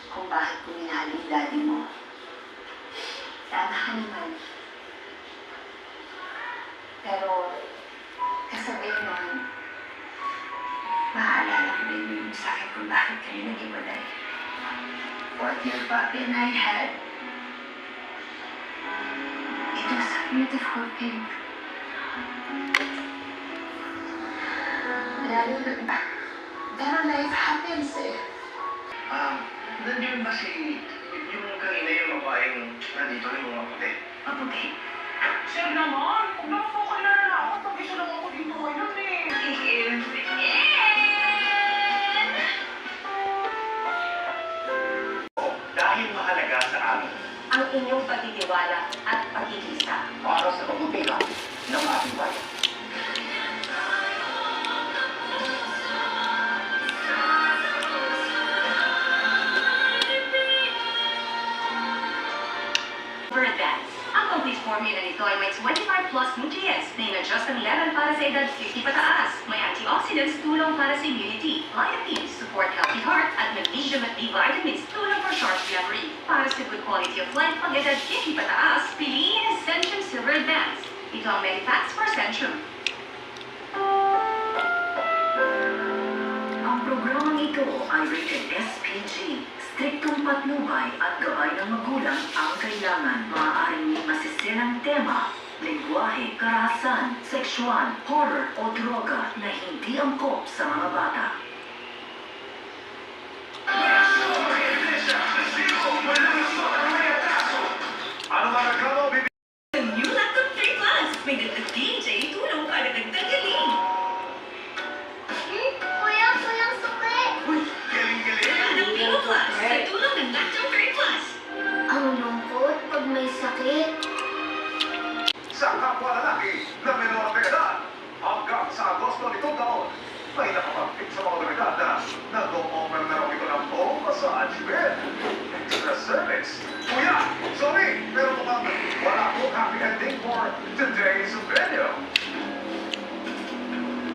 kung bakit ko minahal yung daddy mo. Tama ka naman. Pero, kasabi nun, maalala ko rin yung sa akin kung bakit kayo nag-iwalay. What your papi and I had, it was a beautiful thing. Lalo na, pero life happens eh. Nandiyon ba yung kanina yung babaeng nandito yung mga puti? Mabuti. Sir naman, kung naman po kailan na ako, pag-isa lang ako dito ngayon eh. Dahil mahalaga sa amin ang inyong pagtitiwala at pagkikisa. para sa pagtutulong ng ating bayan. For advance, ang complete formula nito ay may 25 plus nutrients na in-adjust ang level para sa edad 50 pataas. May antioxidants tulong para sa immunity, vitamins, support healthy heart, at magnesium at B vitamins tulong for sharp memory. Para sa good quality of life pag edad 50 pataas, piliin ang Centrum Silver Advance. Ito ang Medifacts for Centrum. Ang programang ito ay rated SPG. Striktong patnubay at gabay ng magulang ang kailangan. Maaaring may masisirang tema, lengguwahe, karahasan, sexual, horror o droga na hindi angkop sa mga bata. Ano ba reklamo, bibi? The new laptop 3 Plus may dagdag DJ tulong para dagdag galing. Kuya, kulang suki! Uy, galing-galing! Ang Vivo Plus sa tulong ng laptop 3 Plus. Ang lungkot pag may sakit. Sa kapwa lalaki na may mga pegadad hanggang sa Agosto nitong taon, may nakapagpit sa mga pegadad na nag-o-offer na raw ito ng home massage bed. Extra service. Kuya, sorry, pero mukhang wala po happy ending for today's video.